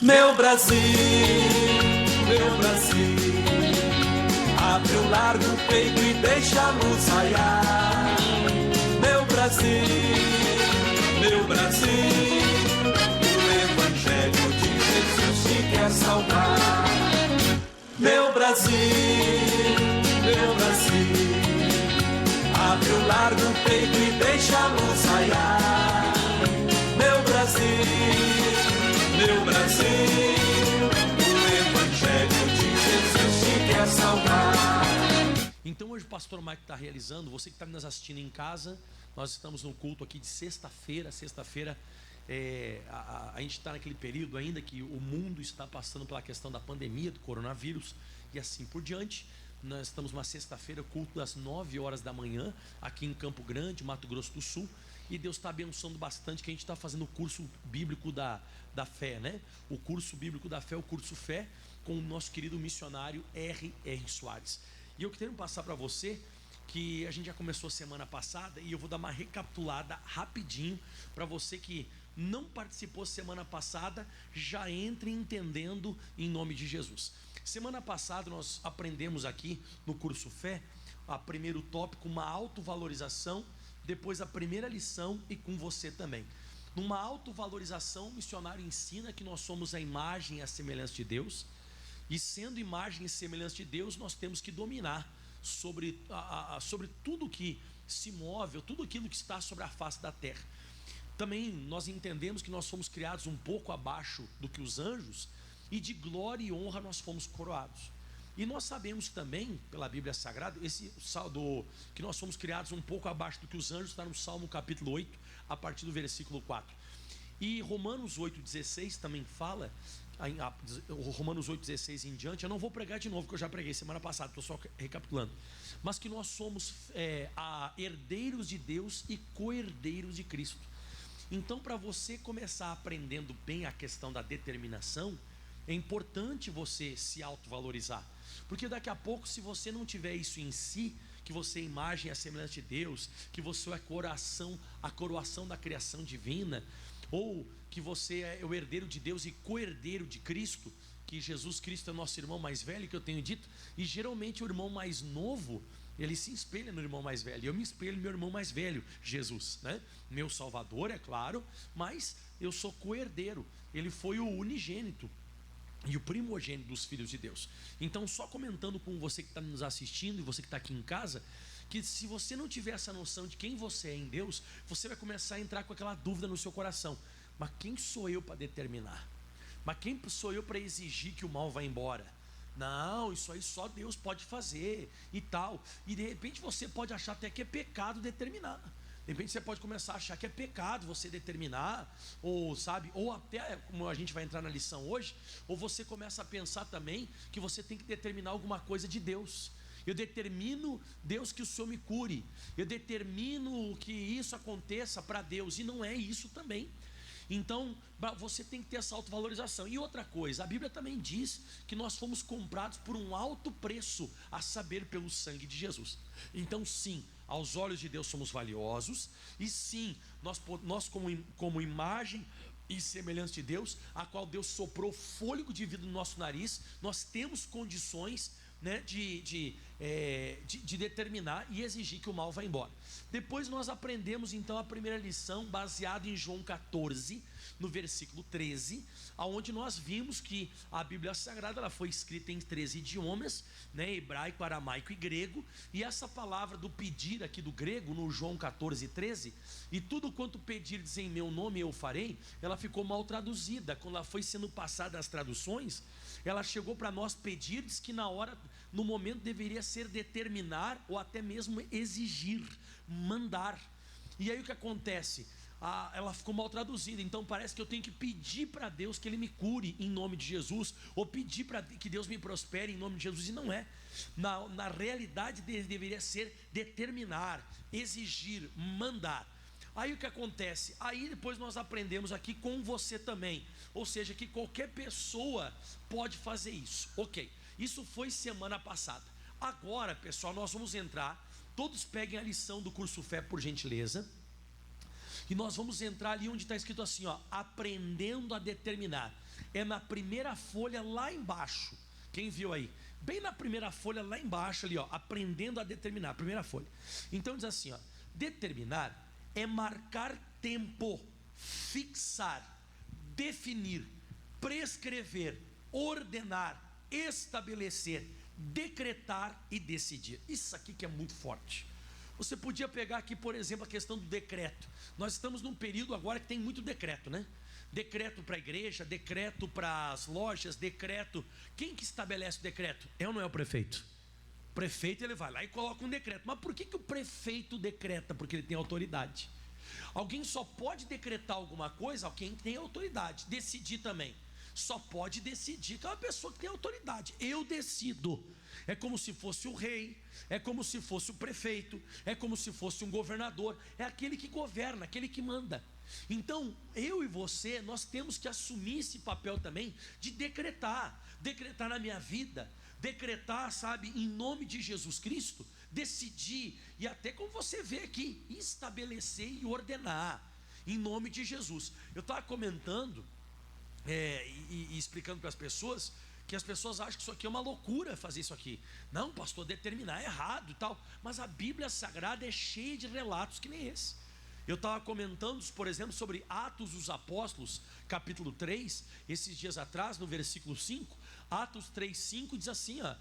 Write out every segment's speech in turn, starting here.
Meu Brasil, meu Brasil, abre o largo peito e deixa a luz raiar. Meu Brasil, o Evangelho de Jesus te quer salvar. Meu Brasil, abre o largo peito e deixa a luz raiar. Meu Brasil, o Evangelho de Jesus te quer salvar. Então hoje o pastor Mike está realizando, você que está nos assistindo em casa, nós estamos no culto aqui de sexta-feira. A gente está naquele período ainda que o mundo está passando pela questão da pandemia, do coronavírus e assim por diante. Nós estamos numa sexta-feira, culto das 9 horas da manhã, aqui em Campo Grande, Mato Grosso do Sul. E Deus está abençoando bastante, que a gente está fazendo o curso bíblico da fé, né? O curso bíblico da fé, o curso Fé, com o nosso querido missionário R.R. Soares. E eu quero passar para você que a gente já começou semana passada, e eu vou dar uma recapitulada rapidinho para você que não participou semana passada, já entre entendendo em nome de Jesus. Semana passada nós aprendemos aqui no curso Fé, a primeiro tópico, uma autovalorização, depois a primeira lição e com você também. Numa autovalorização, o missionário ensina que nós somos a imagem e a semelhança de Deus, e sendo imagem e semelhança de Deus, nós temos que dominar sobre tudo que se move, tudo aquilo que está sobre a face da terra. Também nós entendemos que nós somos criados um pouco abaixo do que os anjos, e de glória e honra nós fomos coroados. E nós sabemos também, pela Bíblia Sagrada, que nós somos criados um pouco abaixo do que os anjos, está no Salmo capítulo 8, a partir do versículo 4. E Romanos 8,16 também fala, Romanos 8,16 em diante, eu não vou pregar de novo, porque eu já preguei semana passada, estou só recapitulando, mas que nós somos herdeiros de Deus e co-herdeiros de Cristo. Então, para você começar aprendendo bem a questão da determinação, é importante você se autovalorizar, porque daqui a pouco, se você não tiver isso em si, que você é imagem e a semelhança de Deus, que você é a coroação da criação divina, ou que você é o herdeiro de Deus e co-herdeiro de Cristo, que Jesus Cristo é o nosso irmão mais velho, que eu tenho dito, e geralmente o irmão mais novo, ele se espelha no irmão mais velho. Eu me espelho no meu irmão mais velho, Jesus, né? Meu Salvador, é claro, mas eu sou co-herdeiro. Ele foi o unigênito e o primogênito dos filhos de Deus. Então, só comentando com você que está nos assistindo e você que está aqui em casa, que se você não tiver essa noção de quem você é em Deus, você vai começar a entrar com aquela dúvida no seu coração: mas quem sou eu para determinar? Mas quem sou eu para exigir que o mal vá embora? Não, isso aí só Deus pode fazer e tal. E de repente você pode achar até que é pecado determinar. De repente você pode começar a achar que é pecado você determinar, ou até, como a gente vai entrar na lição hoje, ou você começa a pensar também que você tem que determinar alguma coisa de Deus. Eu determino, Deus, que o Senhor me cure. Eu determino que isso aconteça para Deus, e não é isso também. Então, você tem que ter essa autovalorização. E outra coisa, a Bíblia também diz que nós fomos comprados por um alto preço, a saber, pelo sangue de Jesus. Então, sim, aos olhos de Deus somos valiosos, e sim, nós como imagem e semelhança de Deus, a qual Deus soprou fôlego de vida no nosso nariz, nós temos condições, né, de determinar e exigir que o mal vá embora. Depois nós aprendemos então a primeira lição, baseada em João 14, no versículo 13, aonde nós vimos que a Bíblia Sagrada ela foi escrita em 13 idiomas, né, hebraico, aramaico e grego, e essa palavra do pedir aqui do grego, no João 14, 13, e tudo quanto pedirdes em meu nome eu farei, ela ficou mal traduzida. Quando ela foi sendo passada as traduções, ela chegou para nós pedirdes, que no momento deveria ser determinar, ou até mesmo exigir, mandar. E aí o que acontece? Ela ficou mal traduzida. Então parece que eu tenho que pedir para Deus que Ele me cure em nome de Jesus, ou pedir para que Deus me prospere em nome de Jesus, e não é. Na realidade deveria ser determinar, exigir, mandar. Aí o que acontece? Aí depois nós aprendemos aqui com você também, ou seja, que qualquer pessoa pode fazer isso. Ok, isso foi semana passada. Agora, pessoal, nós vamos entrar, todos peguem a lição do curso Fé, por gentileza, e nós vamos entrar ali onde está escrito assim, ó, aprendendo a determinar. é na primeira folha lá embaixo. Quem viu aí? Bem na primeira folha lá embaixo ali, ó, aprendendo a determinar, primeira folha. Então diz assim, ó, determinar é marcar tempo, fixar, definir, prescrever, ordenar, estabelecer, decretar e decidir. Isso aqui que é muito forte. Você podia pegar aqui, por exemplo, a questão do decreto. Nós estamos num período agora que tem muito decreto, né? Decreto para a igreja, decreto para as lojas, decreto. Quem que estabelece o decreto? É ou não é o prefeito? O prefeito, ele vai lá e coloca um decreto. Mas por que o prefeito decreta? Porque ele tem autoridade. Alguém só pode decretar alguma coisa, quem tem autoridade. Decidir também. Só pode decidir que é uma pessoa que tem autoridade. Eu decido. É como se fosse o rei, é como se fosse o prefeito, é como se fosse um governador. É aquele que governa, aquele que manda. Então, eu e você, nós temos que assumir esse papel também de decretar na minha vida, decretar, sabe, em nome de Jesus Cristo, decidir, e até como você vê aqui, estabelecer e ordenar, em nome de Jesus. Eu estava comentando, e explicando para as pessoas, que as pessoas acham que isso aqui é uma loucura fazer isso aqui. Não, pastor, determinar é errado e tal, mas a Bíblia Sagrada é cheia de relatos que nem esse. Eu estava comentando, por exemplo, sobre Atos dos Apóstolos, capítulo 3, esses dias atrás, no versículo 5, Atos 3, 5 diz assim, ó,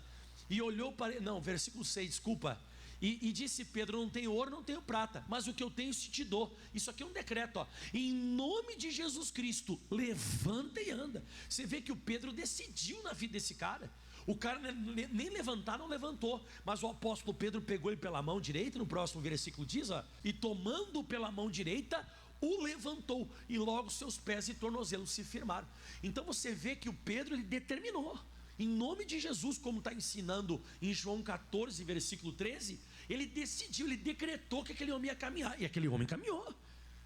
e olhou para, não, versículo 6, desculpa, e disse Pedro, não tenho ouro, não tenho prata, mas o que eu tenho se te dou. Isso aqui é um decreto, ó, em nome de Jesus Cristo, levanta e anda. Você vê que o Pedro decidiu na vida desse cara. O cara nem levantar não levantou, mas o apóstolo Pedro pegou ele pela mão direita, no próximo versículo diz, ó, e tomando pela mão direita, o levantou, e logo seus pés e tornozelos se firmaram. Então você vê que o Pedro, ele determinou, em nome de Jesus, como está ensinando em João 14, versículo 13, ele decidiu, ele decretou que aquele homem ia caminhar, e aquele homem caminhou.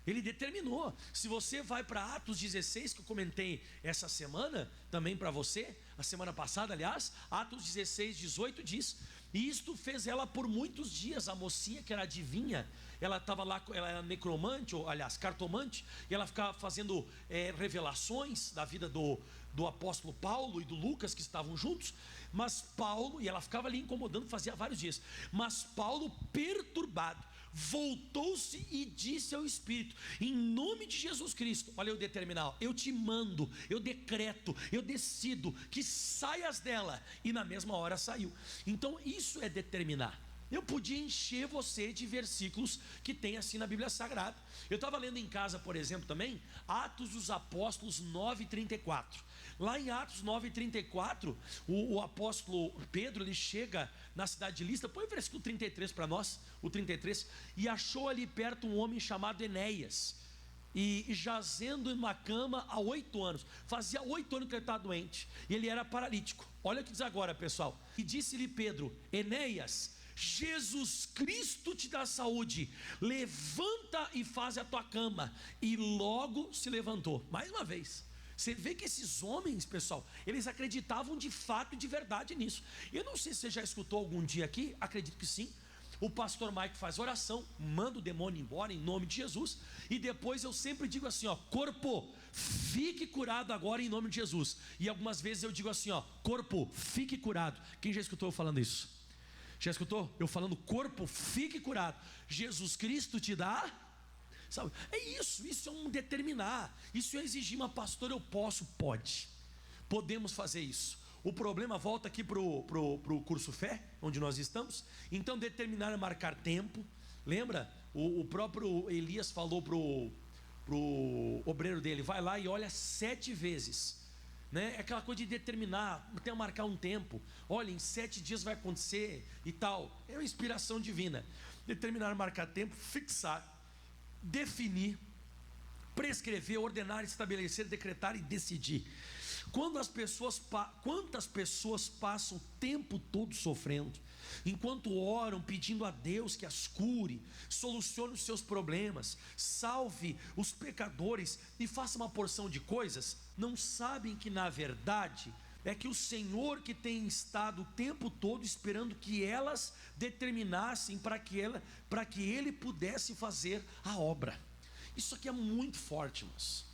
Ele determinou. Se você vai para Atos 16, que eu comentei essa semana, também para você, a semana passada, aliás, Atos 16, 18 diz, e isto fez ela por muitos dias. A mocinha que era adivinha, ela estava lá, ela era necromante, ou aliás, cartomante, e ela ficava fazendo revelações da vida do apóstolo Paulo e do Lucas, que estavam juntos. Mas Paulo, e ela ficava ali incomodando, fazia vários dias, mas Paulo, perturbado, voltou-se e disse ao Espírito, em nome de Jesus Cristo, olha eu determinar, eu te mando, eu decreto, eu decido que saias dela, e na mesma hora saiu. Então isso é determinar. Eu podia encher você de versículos que tem assim na Bíblia Sagrada. Eu estava lendo em casa, por exemplo, também Atos dos Apóstolos 9:34. Lá em Atos 9:34, o apóstolo Pedro, ele chega na cidade de Listra. Põe o versículo 33 para nós, o 33. E achou ali perto um homem chamado Enéas, e jazendo em uma cama há 8 anos. Fazia 8 anos que ele estava doente, e ele era paralítico. Olha o que diz agora, pessoal. E disse-lhe Pedro, Enéas, Jesus Cristo te dá saúde, levanta e faz a tua cama. E logo se levantou. Mais uma vez, você vê que esses homens, pessoal, eles acreditavam de fato e de verdade nisso. Eu não sei se você já escutou algum dia aqui, acredito que sim. O pastor Mike faz oração, manda o demônio embora em nome de Jesus, e depois eu sempre digo assim, ó, corpo, fique curado agora em nome de Jesus. E algumas vezes eu digo assim, ó, corpo, fique curado. Quem já escutou eu falando isso? Já escutou? Eu falando, corpo, fique curado. Jesus Cristo te dá, sabe? É isso é um determinar. Isso é exigir, mas pastor, eu posso? Pode. Podemos fazer isso. O problema volta aqui para o curso Fé, onde nós estamos. Então determinar é marcar tempo. Lembra? O próprio Elias falou pro obreiro dele, vai lá e olha 7 vezes. Né? É aquela coisa de determinar, tem que marcar um tempo. Olha, em 7 dias vai acontecer e tal. É uma inspiração divina. Determinar, marcar tempo, fixar, definir, prescrever, ordenar, estabelecer, decretar e decidir. Quantas pessoas passam o tempo todo sofrendo, enquanto oram pedindo a Deus que as cure, solucione os seus problemas, salve os pecadores e faça uma porção de coisas, não sabem que na verdade é que o Senhor que tem estado o tempo todo esperando que elas determinassem para que Ele pudesse fazer a obra. Isso aqui é muito forte, irmãos.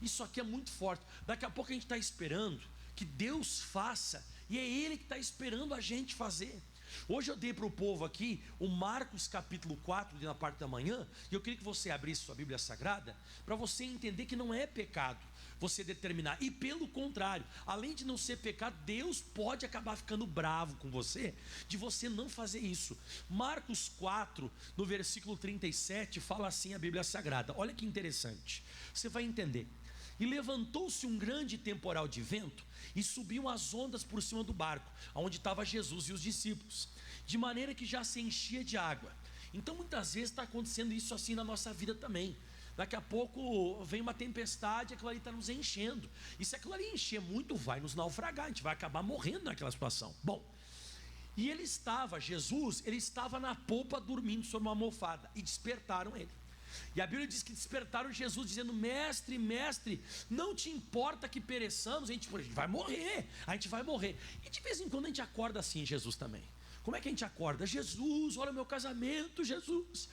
Isso aqui é muito forte. Daqui a pouco a gente está esperando que Deus faça, e é Ele que está esperando a gente fazer. Hoje eu dei para o povo aqui o Marcos capítulo 4, na parte da manhã, e eu queria que você abrisse sua Bíblia Sagrada, para você entender que não é pecado você determinar, e pelo contrário, além de não ser pecado, Deus pode acabar ficando bravo com você, de você não fazer isso. Marcos 4, no versículo 37, fala assim a Bíblia Sagrada, olha que interessante, você vai entender. E levantou-se um grande temporal de vento, e subiam as ondas por cima do barco, onde estava Jesus e os discípulos, de maneira que já se enchia de água. Então muitas vezes está acontecendo isso assim na nossa vida também. Daqui a pouco vem uma tempestade, aquilo ali está nos enchendo, e se aquilo ali encher muito, vai nos naufragar, a gente vai acabar morrendo naquela situação. Bom, e Jesus estava na polpa dormindo sobre uma almofada, e despertaram ele. E a Bíblia diz que despertaram Jesus dizendo: mestre, mestre, não te importa que pereçamos? A gente vai morrer, E de vez em quando a gente acorda assim, Jesus também. Como é que a gente acorda? Jesus, olha o meu casamento, Jesus,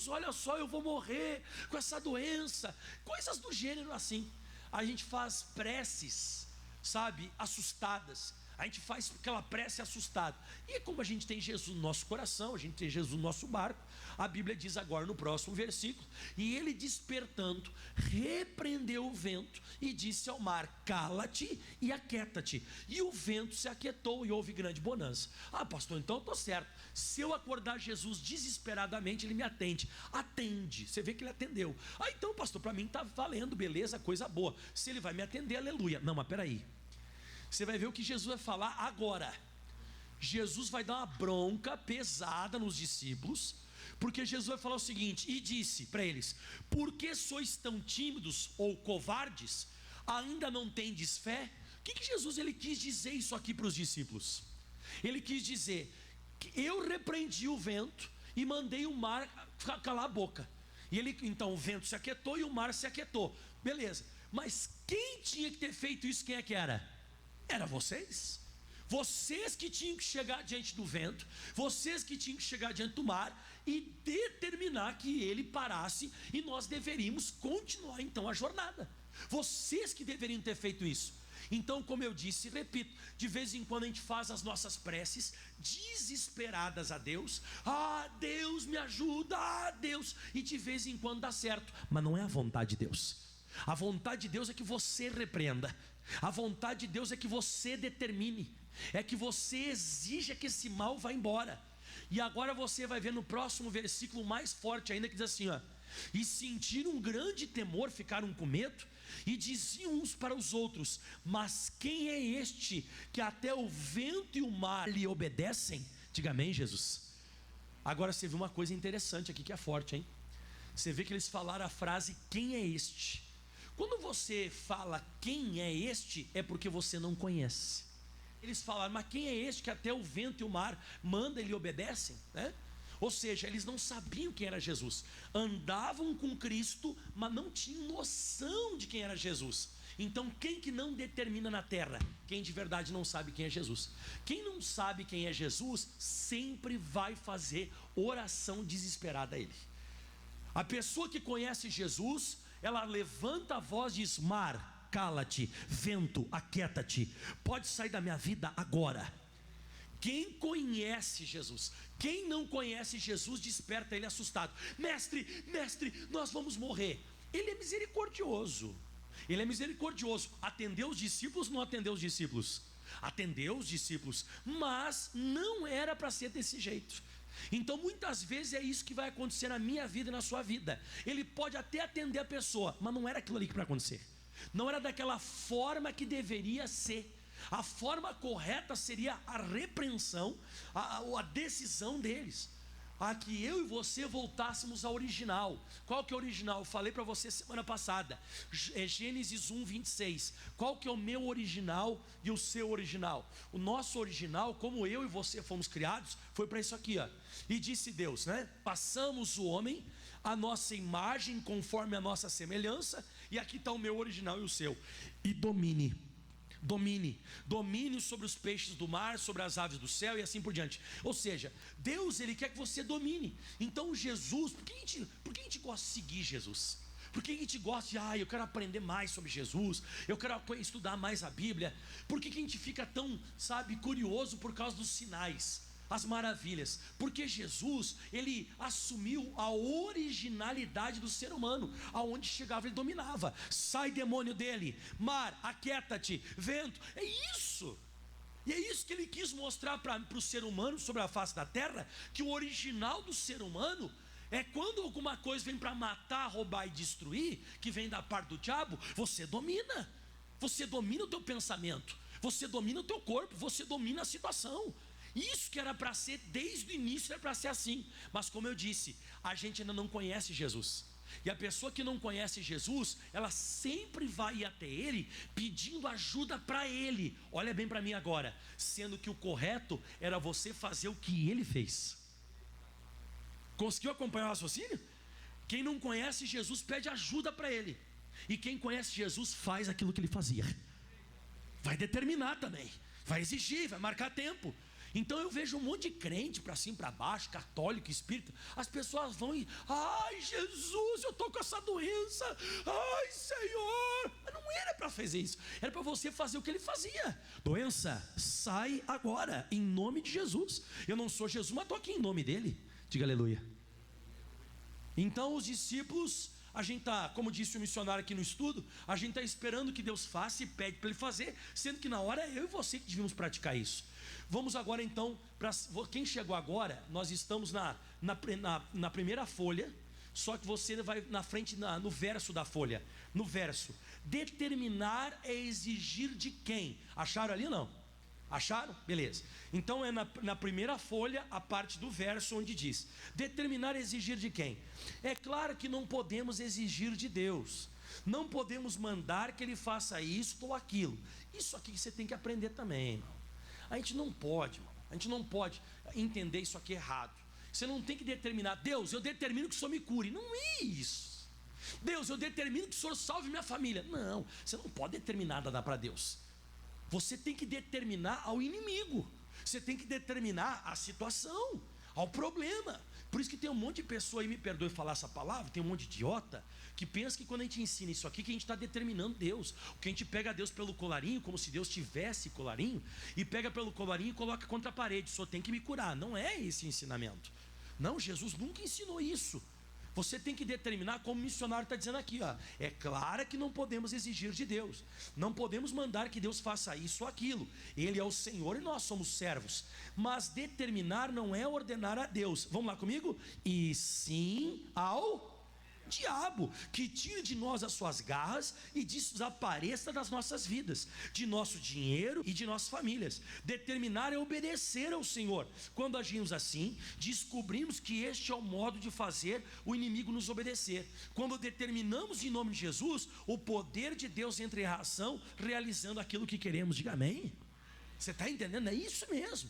olha só, eu vou morrer com essa doença. Coisas do gênero assim. A gente faz preces, sabe, assustadas. A gente faz aquela prece assustada. E como a gente tem Jesus no nosso coração, a gente tem Jesus no nosso barco, a Bíblia diz agora no próximo versículo: e ele despertando, repreendeu o vento e disse ao mar: cala-te e aquieta-te. E o vento se aquietou e houve grande bonança. Ah, pastor, então eu estou certo. Se eu acordar Jesus desesperadamente, ele me atende. Atende, você vê que ele atendeu. Ah, então pastor, para mim está valendo, beleza, coisa boa. Se ele vai me atender, aleluia. Não, mas peraí, você vai ver o que Jesus vai falar agora. Jesus vai dar uma bronca pesada nos discípulos, porque Jesus vai falar o seguinte, e disse para eles: por que sois tão tímidos ou covardes? Ainda não tendes fé? O que Jesus ele quis dizer isso aqui para os discípulos? Ele quis dizer que eu repreendi o vento e mandei o mar calar a boca. E então o vento se aquietou e o mar se aquietou. Beleza, mas quem tinha que ter feito isso? Quem é que era? Era vocês. Vocês que tinham que chegar diante do vento, vocês que tinham que chegar diante do mar e determinar que ele parasse, e nós deveríamos continuar então a jornada. Vocês que deveriam ter feito isso. Então, como eu disse, repito, de vez em quando a gente faz as nossas preces desesperadas a Deus. Ah, Deus me ajuda, ah, Deus, e de vez em quando dá certo, mas não é a vontade de Deus. A vontade de Deus é que você repreenda. A vontade de Deus é que você determine, é que você exija que esse mal vá embora. E agora você vai ver no próximo versículo mais forte ainda, que diz assim, ó: e sentiram um grande temor, ficaram com medo, e diziam uns para os outros: mas quem é este que até o vento e o mar lhe obedecem? Diga amém, Jesus. Agora você vê uma coisa interessante aqui que é forte, hein? Você vê que eles falaram a frase: quem é este? Quando você fala quem é este, é porque você não conhece. Eles falaram: mas quem é este que até o vento e o mar manda e lhe obedecem, né? Ou seja, eles não sabiam quem era Jesus. Andavam com Cristo, mas não tinham noção de quem era Jesus. Então quem que não determina na terra? Quem de verdade não sabe quem é Jesus. Quem não sabe quem é Jesus sempre vai fazer oração desesperada a Ele. A pessoa que conhece Jesus, ela levanta a voz e diz: mar, cala-te, vento, aquieta-te, pode sair da minha vida agora. Quem conhece Jesus, quem não conhece Jesus, desperta ele assustado: mestre, mestre, nós vamos morrer. Ele é misericordioso, ele é misericordioso. Atendeu os discípulos? Não atendeu os discípulos? Atendeu os discípulos, mas não era para ser desse jeito. Então muitas vezes é isso que vai acontecer na minha vida e na sua vida. Ele pode até atender a pessoa, mas não era aquilo ali que para acontecer. Não era daquela forma que deveria ser. A forma correta seria a repreensão, a decisão deles, a que eu e você voltássemos ao original. Qual que é o original? Eu falei para você semana passada, Gênesis 1:26. Qual que é o meu original e o seu original? O nosso original, como eu e você fomos criados, foi para isso aqui, ó. E disse Deus, né? Passamos o homem a nossa imagem, conforme a nossa semelhança. E aqui está o meu original e o seu. E domine sobre os peixes do mar, sobre as aves do céu e assim por diante. Ou seja, Deus, Ele quer que você domine. Então Jesus, por que a gente gosta de seguir Jesus? Por que a gente gosta de, eu quero aprender mais sobre Jesus, eu quero estudar mais a Bíblia? Por que a gente fica tão, curioso por causa dos sinais, as maravilhas? Porque Jesus, ele assumiu a originalidade do ser humano. Aonde chegava ele dominava. Sai demônio dele, mar, aquieta-te, vento, é isso. E é isso que ele quis mostrar para o ser humano sobre a face da terra, que o original do ser humano é quando alguma coisa vem para matar, roubar e destruir, que vem da parte do diabo, você domina o teu pensamento, você domina o teu corpo, você domina a situação. Isso que era para ser, desde o início era para ser assim. Mas como eu disse, a gente ainda não conhece Jesus. E a pessoa que não conhece Jesus, ela sempre vai ir até Ele pedindo ajuda para Ele. Olha bem para mim agora, sendo que o correto era você fazer o que Ele fez. Conseguiu acompanhar o raciocínio? Quem não conhece Jesus pede ajuda para Ele, e quem conhece Jesus faz aquilo que Ele fazia. Vai determinar também, vai exigir, vai marcar tempo. Então eu vejo um monte de crente para cima e para baixo, católico, espírita. As pessoas vão e, ai Jesus, eu estou com essa doença, ai Senhor. Mas não era para fazer isso, era para você fazer o que ele fazia. Doença, sai agora, em nome de Jesus. Eu não sou Jesus, mas estou aqui em nome dele. Diga aleluia. Então os discípulos, a gente está, como disse o missionário aqui no estudo, a gente está esperando que Deus faça e pede para Ele fazer, sendo que na hora é eu e você que devíamos praticar isso. Vamos agora então, para quem chegou agora, nós estamos na primeira folha, só que você vai na frente, no verso da folha. No verso, determinar é exigir de quem? Acharam ali ou não? Acharam? Beleza. Então é na primeira folha, a parte do verso onde diz: determinar é exigir de quem? É claro que não podemos exigir de Deus, não podemos mandar que Ele faça isso ou aquilo. Isso aqui que você tem que aprender também, irmão. A gente não pode entender isso aqui errado. Você não tem que determinar: Deus, eu determino que o Senhor me cure. Não é isso. Deus, eu determino que o Senhor salve minha família. Não, você não pode determinar nada para Deus. Você tem que determinar ao inimigo, você tem que determinar a situação, ao problema. Por isso que tem um monte de pessoa aí, me perdoe falar essa palavra, tem um monte de idiota que pensa que quando a gente ensina isso aqui, que a gente está determinando Deus, que a gente pega Deus pelo colarinho, como se Deus tivesse colarinho, e pega pelo colarinho e coloca contra a parede, só tem que me curar. Não é esse ensinamento. Não, Jesus nunca ensinou isso. Você tem que determinar, como o missionário está dizendo aqui, ó. É claro que não podemos exigir de Deus, não podemos mandar que Deus faça isso ou aquilo. Ele é o Senhor e nós somos servos. Mas determinar não é ordenar a Deus. Vamos lá comigo? E sim ao diabo, que tire de nós as suas garras e desapareça das nossas vidas, de nosso dinheiro e de nossas famílias. Determinar é obedecer ao Senhor. Quando agimos assim, descobrimos que este é o modo de fazer o inimigo nos obedecer. Quando determinamos em nome de Jesus, o poder de Deus entra em ação, realizando aquilo que queremos. Diga amém. Você está entendendo? É isso mesmo.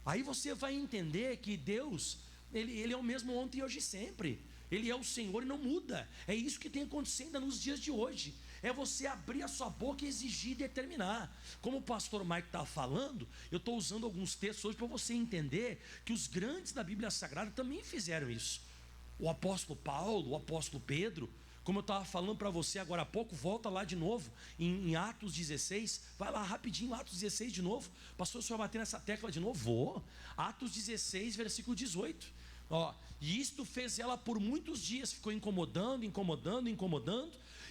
Aí você vai entender que Deus, Ele é o mesmo ontem e hoje e sempre. Ele é o Senhor e não muda. É isso que tem acontecendo nos dias de hoje. É você abrir a sua boca e exigir e determinar. Como o pastor Mike estava falando, eu estou usando alguns textos hoje para você entender que os grandes da Bíblia Sagrada também fizeram isso. O apóstolo Paulo, o apóstolo Pedro, como eu estava falando para você agora há pouco, volta lá de novo em Atos 16, vai lá rapidinho, Atos 16 de novo. Pastor, o senhor vai bater nessa tecla de novo? Vou. Atos 16, versículo 18. E isto fez ela por muitos dias, ficou incomodando,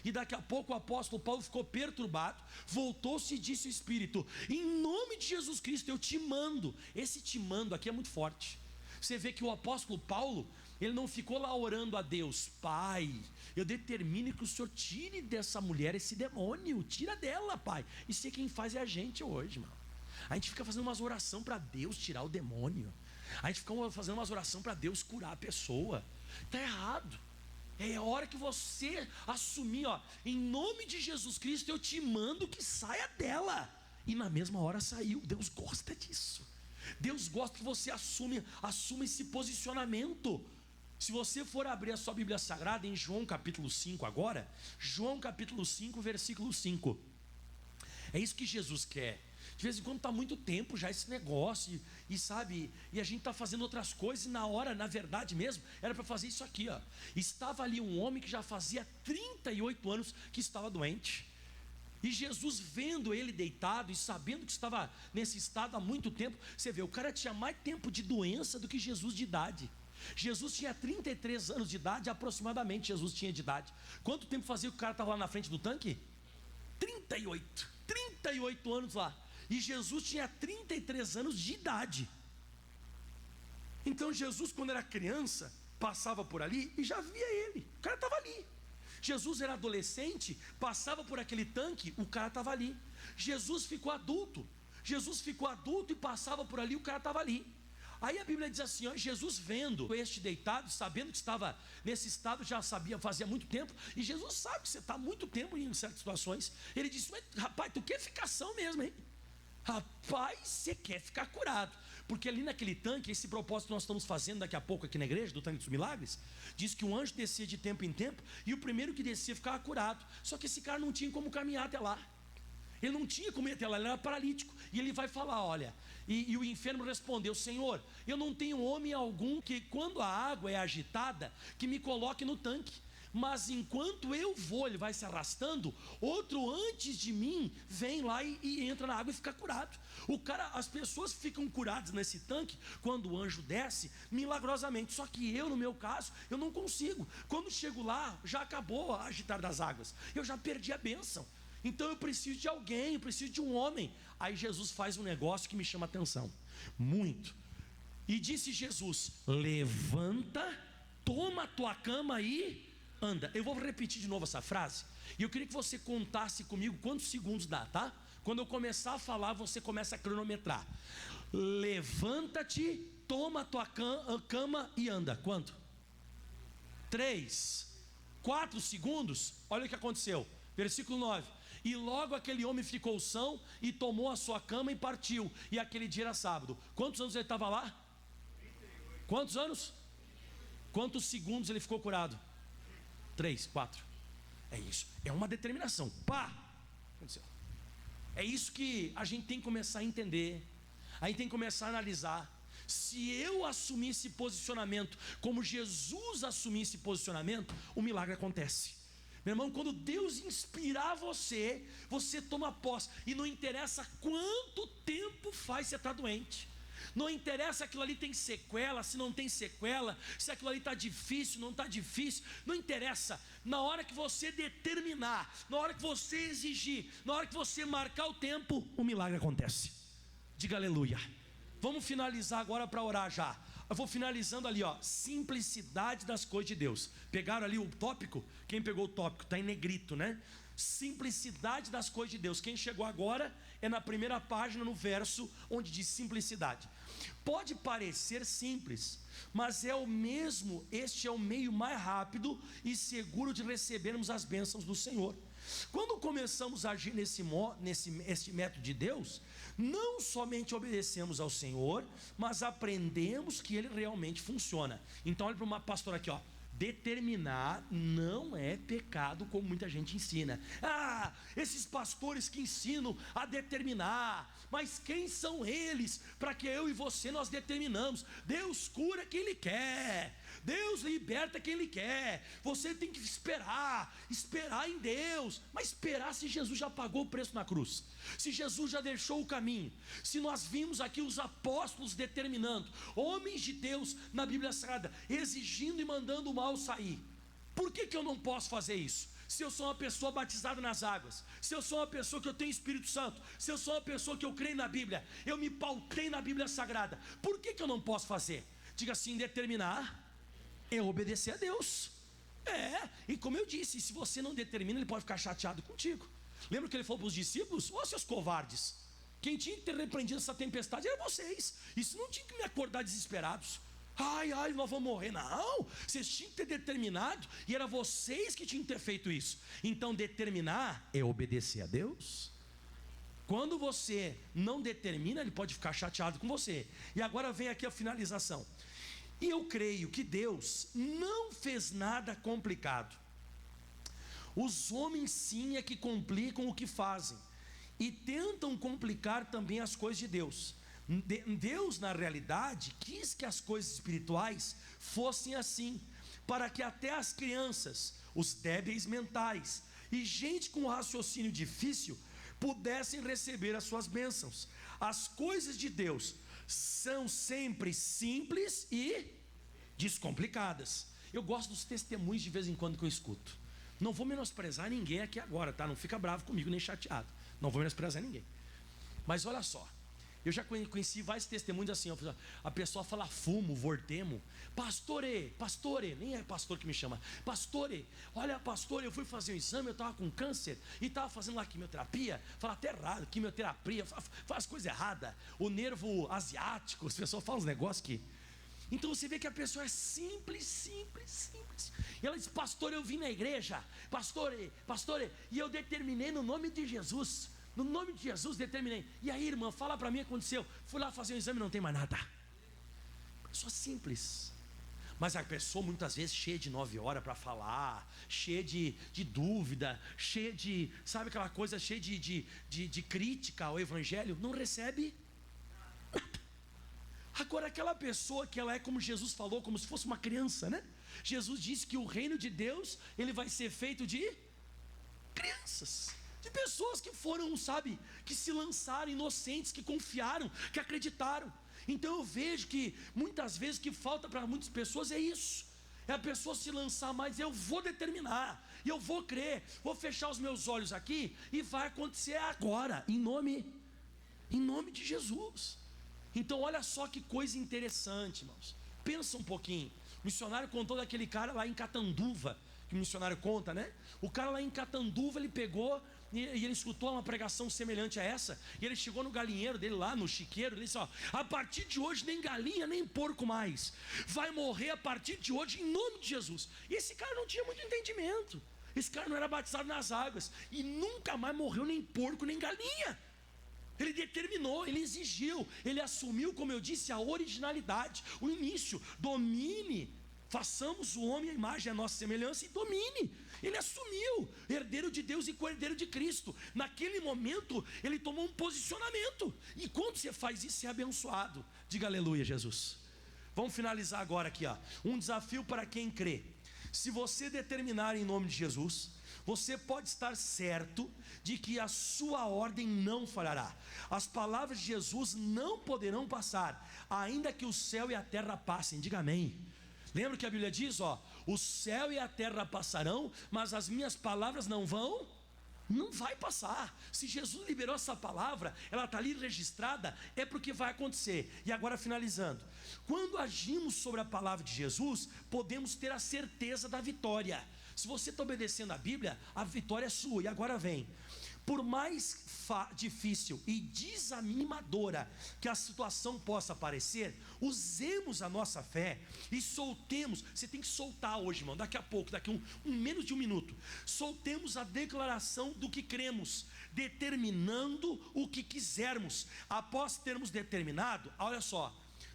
e daqui a pouco o apóstolo Paulo ficou perturbado, voltou-se e disse ao Espírito: em nome de Jesus Cristo eu te mando. Esse te mando aqui é muito forte. Você vê que o apóstolo Paulo, ele não ficou lá orando a Deus: Pai, eu determino que o Senhor tire dessa mulher esse demônio, tira dela, Pai. Isso é quem faz é a gente hoje, mano. A gente fica fazendo umas orações para Deus tirar o demônio, a gente fica fazendo umas orações para Deus curar a pessoa. Está errado. É a hora que você assumir, em nome de Jesus Cristo eu te mando que saia dela. E na mesma hora saiu. Deus gosta disso. Deus gosta que você assuma esse posicionamento. Se você for abrir a sua Bíblia Sagrada em João capítulo 5 agora, João capítulo 5, versículo 5. É isso que Jesus quer. De vez em quando está muito tempo já esse negócio, e sabe, e a gente está fazendo outras coisas, e na hora, na verdade mesmo, era para fazer isso aqui, ó. Estava ali um homem que já fazia 38 anos que estava doente, e Jesus vendo ele deitado e sabendo que estava nesse estado há muito tempo, você vê, o cara tinha mais tempo de doença do que Jesus de idade. Jesus tinha 33 anos de idade, aproximadamente Jesus tinha de idade. Quanto tempo fazia que o cara estava lá na frente do tanque? 38 anos lá. E Jesus tinha 33 anos de idade. Então Jesus, quando era criança, passava por ali e já via ele. O cara estava ali. Jesus era adolescente, passava por aquele tanque, o cara estava ali. Jesus ficou adulto e passava por ali, o cara estava ali. Aí a Bíblia diz assim, ó, Jesus vendo este deitado, sabendo que estava nesse estado, já sabia, fazia muito tempo, e Jesus sabe que você está há muito tempo em certas situações. Ele disse, mas rapaz, tu quer ficação mesmo, hein? Rapaz, você quer ficar curado. Porque ali naquele tanque, esse propósito que nós estamos fazendo daqui a pouco aqui na igreja, do tanque dos milagres, diz que um anjo descia de tempo em tempo, e o primeiro que descia ficava curado. Só que esse cara não tinha como caminhar até lá. Ele não tinha como ir até lá, ele era paralítico. E ele vai falar, olha, e o enfermo respondeu, Senhor, eu não tenho homem algum que quando a água é agitada, que me coloque no tanque. Mas enquanto eu vou, ele vai se arrastando, outro antes de mim vem lá e entra na água e fica curado. As pessoas ficam curadas nesse tanque quando o anjo desce milagrosamente. Só que eu, no meu caso, eu não consigo. Quando chego lá, já acabou a agitar das águas. Eu já perdi a bênção. Então eu preciso de alguém, eu preciso de um homem. Aí Jesus faz um negócio que me chama a atenção muito. E disse Jesus, levanta, toma a tua cama e anda. Eu vou repetir de novo essa frase, e eu queria que você contasse comigo quantos segundos dá, tá? Quando eu começar a falar, você começa a cronometrar. Levanta-te, toma a tua cama e anda. Quanto? 3, 4 segundos. Olha o que aconteceu, versículo 9. E logo aquele homem ficou são e tomou a sua cama e partiu. E aquele dia era sábado. Quantos anos ele estava lá? 38. Quantos anos? Quantos segundos ele ficou curado? 3, 4. É isso, é uma determinação. Pá! Aconteceu. É isso que a gente tem que começar a entender. A gente tem que começar a analisar. Se eu assumir esse posicionamento como Jesus assumir esse posicionamento, o milagre acontece. Meu irmão, quando Deus inspirar você, você toma posse. E não interessa quanto tempo faz você estar doente. Não interessa se aquilo ali tem sequela, se não tem sequela, se aquilo ali está difícil, não está difícil. Não interessa. Na hora que você determinar, na hora que você exigir, na hora que você marcar o tempo, o milagre acontece. Diga aleluia. Vamos finalizar agora para orar já. Eu vou finalizando ali, ó, simplicidade das coisas de Deus. Pegaram ali o tópico? Quem pegou o tópico? Está em negrito, né? Simplicidade das coisas de Deus. Quem chegou agora é na primeira página, no verso onde diz simplicidade. Pode parecer simples, mas este é o meio mais rápido e seguro de recebermos as bênçãos do Senhor. Quando começamos a agir nesse método de Deus, não somente obedecemos ao Senhor, mas aprendemos que ele realmente funciona. Então olha para uma pastora aqui, ó. Determinar não é pecado, como muita gente ensina. Esses pastores que ensinam a determinar, mas quem são eles para que eu e você nós determinamos? Deus cura quem Ele quer, Deus liberta quem Ele quer. Você tem que esperar em Deus. Mas esperar se Jesus já pagou o preço na cruz, se Jesus já deixou o caminho, se nós vimos aqui os apóstolos determinando, homens de Deus na Bíblia Sagrada, exigindo e mandando o mal sair. Por que eu não posso fazer isso? Se eu sou uma pessoa batizada nas águas, se eu sou uma pessoa que eu tenho Espírito Santo, se eu sou uma pessoa que eu creio na Bíblia, eu me pautei na Bíblia Sagrada, por que eu não posso fazer? Diga assim, determinar é obedecer a Deus. E como eu disse, se você não determina, Ele pode ficar chateado contigo. Lembra que Ele falou para os discípulos? Ó, seus covardes, quem tinha que ter repreendido essa tempestade eram vocês. Isso não tinha que me acordar desesperados. Ai, nós vamos morrer. Não, vocês tinham que ter determinado, e era vocês que tinham que ter feito isso. Então determinar é obedecer a Deus. Quando você não determina, Ele pode ficar chateado com você. E agora vem aqui a finalização. E eu creio que Deus não fez nada complicado. Os homens sim é que complicam o que fazem. e tentam complicar também as coisas de Deus. Deus, na realidade, quis que as coisas espirituais fossem assim, para que até as crianças, os débeis mentais e gente com raciocínio difícil pudessem receber as suas bênçãos. As coisas de Deus são sempre simples e descomplicadas. Eu gosto dos testemunhos de vez em quando que eu escuto. Não vou menosprezar ninguém aqui agora, tá? Não fica bravo comigo nem chateado. Não vou menosprezar ninguém. Mas olha só, eu já conheci vários testemunhos assim, a pessoa fala fumo, vortemo, pastore, nem é pastor que me chama, pastore, olha pastore, eu fui fazer um exame, eu estava com câncer, e estava fazendo lá quimioterapia, fala até errado, quimioterapia, faz coisa errada, o nervo asiático, as pessoas falam uns negócios que... Então você vê que a pessoa é simples. E ela diz, pastor, eu vim na igreja, pastore, e eu determinei no nome de Jesus, determinei. E aí, irmã, fala para mim o que aconteceu. Fui lá fazer um exame e não tem mais nada. Pessoa simples. Mas a pessoa muitas vezes cheia de 9 horas para falar, cheia de dúvida, cheia de, sabe aquela coisa, cheia de crítica ao evangelho, não recebe nada. Agora aquela pessoa que ela é como Jesus falou, como se fosse uma criança, né? Jesus disse que o reino de Deus, ele vai ser feito de crianças, de pessoas que foram, sabe, que se lançaram, inocentes, que confiaram, que acreditaram. Então eu vejo que muitas vezes o que falta para muitas pessoas é isso, é a pessoa se lançar mais. Eu vou determinar, eu vou crer, vou fechar os meus olhos aqui e vai acontecer agora, em nome de Jesus. Então olha só que coisa interessante, irmãos. Pensa um pouquinho. O missionário contou daquele cara lá em Catanduva, que o missionário conta, né? O cara lá em Catanduva, ele pegou e ele escutou uma pregação semelhante a essa, e ele chegou no galinheiro dele lá, no chiqueiro, ele disse, ó, a partir de hoje nem galinha nem porco mais, vai morrer a partir de hoje em nome de Jesus. E esse cara não tinha muito entendimento, esse cara não era batizado nas águas, e nunca mais morreu nem porco nem galinha. Ele determinou, ele exigiu, ele assumiu, como eu disse, a originalidade, o início. Domine, façamos o homem à imagem, à nossa semelhança, e domine. Ele assumiu, herdeiro de Deus e co-herdeiro de Cristo. Naquele momento, ele tomou um posicionamento. E quando você faz isso, você é abençoado. Diga aleluia, Jesus. Vamos finalizar agora aqui, ó. Um desafio para quem crê. Se você determinar em nome de Jesus, você pode estar certo de que a sua ordem não falhará. As palavras de Jesus não poderão passar, ainda que o céu e a terra passem. Diga amém. Lembra que a Bíblia diz, ó, o céu e a terra passarão, mas as minhas palavras não vai passar. Se Jesus liberou essa palavra, ela está ali registrada, é porque vai acontecer. E agora finalizando, quando agimos sobre a palavra de Jesus, podemos ter a certeza da vitória. Se você está obedecendo a Bíblia, a vitória é sua. E agora vem, por mais difícil e desanimadora que a situação possa parecer, usemos a nossa fé e soltemos. Você tem que soltar hoje, irmão, daqui a pouco, daqui menos de um minuto, soltemos a declaração do que cremos, determinando o que quisermos. Após termos determinado, olha só,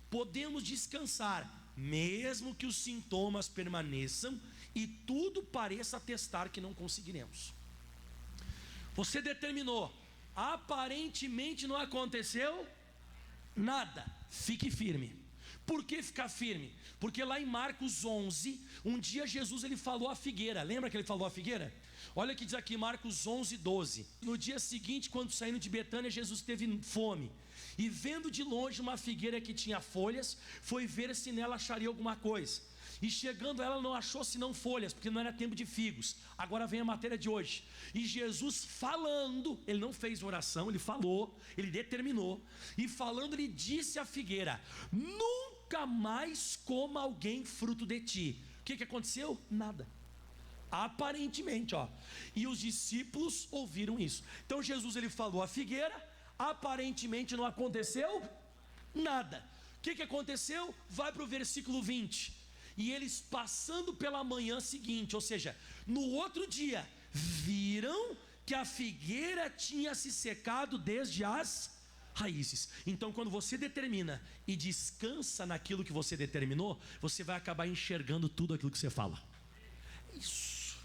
podemos descansar, mesmo que os sintomas permaneçam e tudo pareça atestar que não conseguiremos. Você determinou, aparentemente não aconteceu nada, fique firme. Por que ficar firme? Porque lá em Marcos 11, um dia Jesus ele falou à figueira. Lembra que ele falou à figueira? Olha o que diz aqui, Marcos 11, 12. No dia seguinte, quando saindo de Betânia, Jesus teve fome, e vendo de longe uma figueira que tinha folhas, foi ver se nela acharia alguma coisa. E chegando ela não achou senão folhas, porque não era tempo de figos. Agora vem a matéria de hoje. E Jesus falando, ele não fez oração, ele falou, ele determinou. E falando ele disse à figueira, nunca mais coma alguém fruto de ti. O que aconteceu? Nada. Aparentemente, ó. E os discípulos ouviram isso. Então Jesus ele falou à figueira, aparentemente não aconteceu nada. O que aconteceu? Vai para o versículo 20. E eles passando pela manhã seguinte, ou seja, no outro dia, viram que a figueira tinha se secado desde as raízes. Então quando você determina e descansa naquilo que você determinou, você vai acabar enxergando tudo aquilo que você fala. Isso.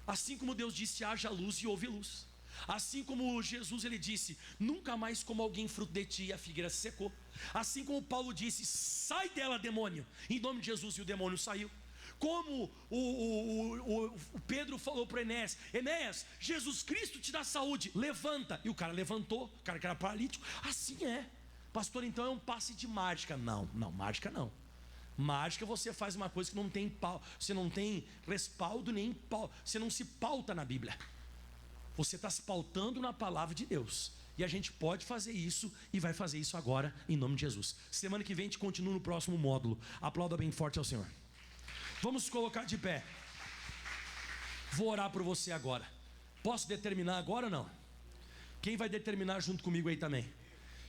Assim como Deus disse, haja luz e houve luz. Assim como Jesus ele disse: nunca mais como alguém fruto de ti, e a figueira se secou. Assim como Paulo disse: sai dela, demônio, em nome de Jesus, e o demônio saiu. Como o Pedro falou para Enéas: Enéas, Jesus Cristo te dá saúde, levanta. E o cara levantou, o cara que era paralítico. Assim é. Pastor, então é um passe de mágica. Não, mágica não. Mágica você faz uma coisa que não tem você não tem respaldo, nem você não se pauta na Bíblia. Você está se pautando na palavra de Deus. E a gente pode fazer isso e vai fazer isso agora, em nome de Jesus. Semana que vem a gente continua no próximo módulo. Aplauda bem forte ao Senhor. Vamos colocar de pé. Vou orar por você agora. Posso determinar agora ou não? Quem vai determinar junto comigo aí também?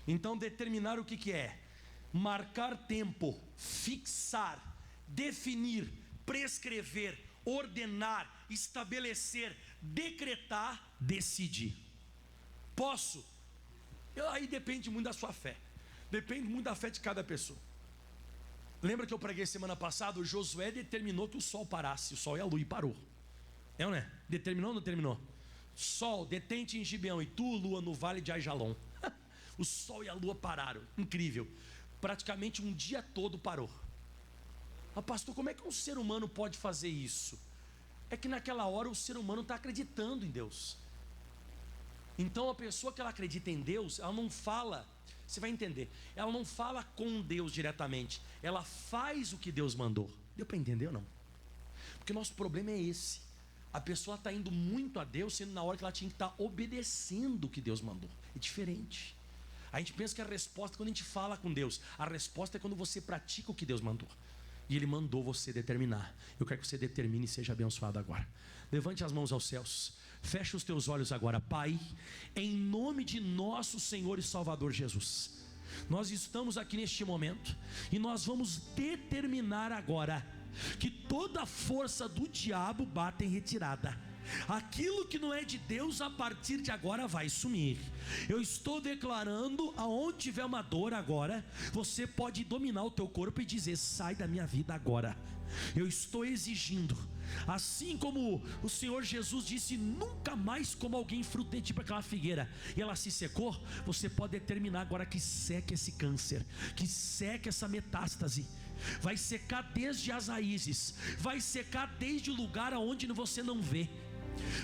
Então determinar o que é? Marcar tempo, fixar, definir, prescrever, ordenar, estabelecer, decretar, decidir. Posso? Aí depende muito da sua fé. Depende muito da fé de cada pessoa. Lembra que eu preguei semana passada? O Josué determinou que o sol parasse, o sol e a lua, e parou. É ou não é? Determinou ou não determinou? Sol, detente em Gibeão, e tu, lua, no vale de Aijalon. O sol e a lua pararam. Incrível. Praticamente um dia todo parou. Mas pastor, como é que um ser humano pode fazer isso? É que naquela hora o ser humano está acreditando em Deus. Então a pessoa que ela acredita em Deus, ela não fala, você vai entender, ela não fala com Deus diretamente, ela faz o que Deus mandou. Deu para entender ou não? Porque o nosso problema é esse. A pessoa está indo muito a Deus, sendo na hora que ela tinha que estar obedecendo o que Deus mandou. É diferente. A gente pensa que a resposta é quando a gente fala com Deus. A resposta é quando você pratica o que Deus mandou. E Ele mandou você determinar. Eu quero que você determine e seja abençoado agora. Levante as mãos aos céus. Feche os teus olhos agora. Pai, em nome de nosso Senhor e Salvador Jesus, nós estamos aqui neste momento e nós vamos determinar agora que toda força do diabo bata em retirada. Aquilo que não é de Deus a partir de agora vai sumir. Eu estou declarando, aonde tiver uma dor agora, você pode dominar o teu corpo e dizer: sai da minha vida agora. Eu estou exigindo, assim como o Senhor Jesus disse: nunca mais como alguém fruto de ti para aquela figueira, e ela se secou. Você pode determinar agora que seque esse câncer, que seque essa metástase. Vai secar desde as raízes, vai secar desde o lugar aonde você não vê.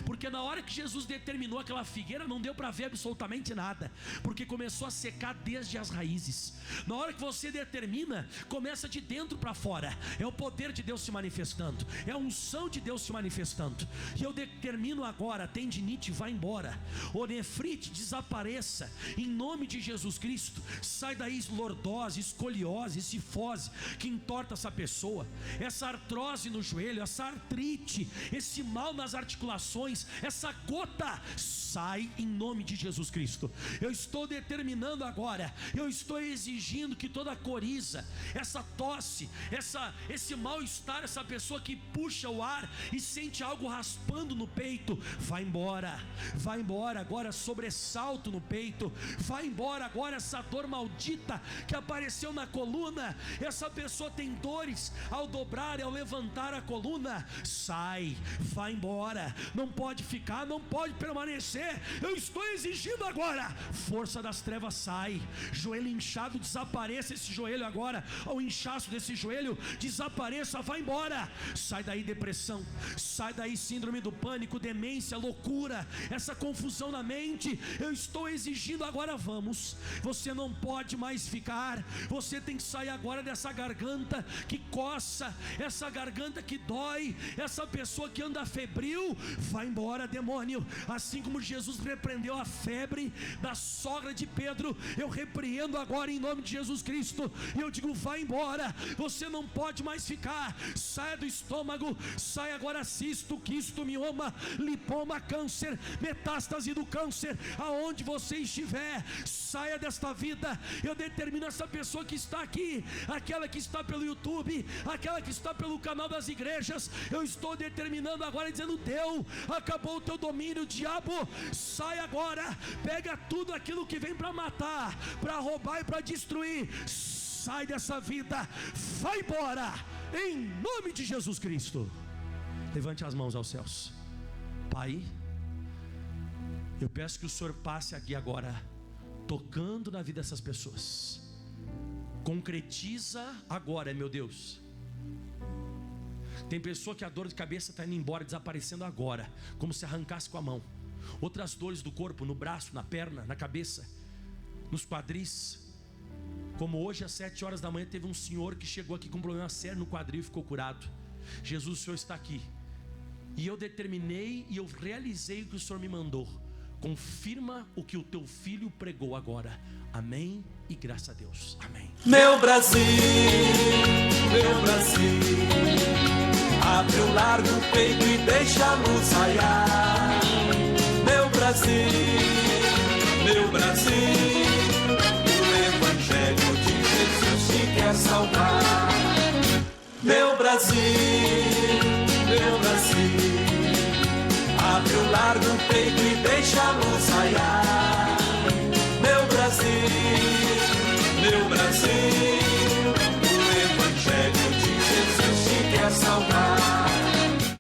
Porque na hora que Jesus determinou aquela figueira, não deu para ver absolutamente nada, porque começou a secar desde as raízes. Na hora que você determina, começa de dentro para fora. É o poder de Deus se manifestando, é a unção de Deus se manifestando. E eu determino agora: tendinite vai embora, onefrite desapareça, em nome de Jesus Cristo. Sai daí lordose, escoliose, cifose que entorta essa pessoa, essa artrose no joelho, essa artrite, esse mal nas articulações, essa gota, sai em nome de Jesus Cristo. Eu estou determinando agora, eu estou exigindo que toda coriza, essa tosse, esse mal-estar, essa pessoa que puxa o ar e sente algo raspando no peito, vai embora agora, sobressalto no peito, vai embora agora essa dor maldita que apareceu na coluna. Essa pessoa tem dores ao dobrar e ao levantar a coluna, sai, vai embora. Não pode ficar, não pode permanecer. Eu estou exigindo agora: força das trevas, sai. Joelho inchado, desapareça esse joelho agora. O inchaço desse joelho desapareça, vai embora. Sai daí depressão, sai daí síndrome do pânico, demência, loucura, essa confusão na mente. Eu estou exigindo agora, vamos. Você não pode mais ficar. Você tem que sair agora dessa garganta que coça, essa garganta que dói, essa pessoa que anda febril. Vai embora, demônio. Assim como Jesus repreendeu a febre da sogra de Pedro, eu repreendo agora em nome de Jesus Cristo. E eu digo: vai embora. Você não pode mais ficar. Saia do estômago, sai agora cisto, quisto, mioma, lipoma, câncer, metástase do câncer, aonde você estiver, saia desta vida. Eu determino essa pessoa que está aqui, aquela que está pelo YouTube, aquela que está pelo canal das igrejas, eu estou determinando agora, dizendo: deu, acabou o teu domínio, diabo, sai agora. Pega tudo aquilo que vem para matar, para roubar e para destruir. Sai dessa vida, vai embora, em nome de Jesus Cristo. Levante as mãos aos céus. Pai, Eu peço que o Senhor passe aqui agora, tocando na vida dessas pessoas. Concretiza agora, meu Deus. Tem pessoa que a dor de cabeça está indo embora, desaparecendo agora, como se arrancasse com a mão. Outras dores do corpo, no braço, na perna, na cabeça, nos quadris. Como hoje às 7 horas da manhã teve um senhor que chegou aqui com um problema sério no quadril e ficou curado. Jesus, o Senhor está aqui. E eu determinei e eu realizei o que o Senhor me mandou. Confirma o que o teu filho pregou agora. Amém e graças a Deus. Amém. Meu Brasil, abre o largo peito e deixa a luz raiar.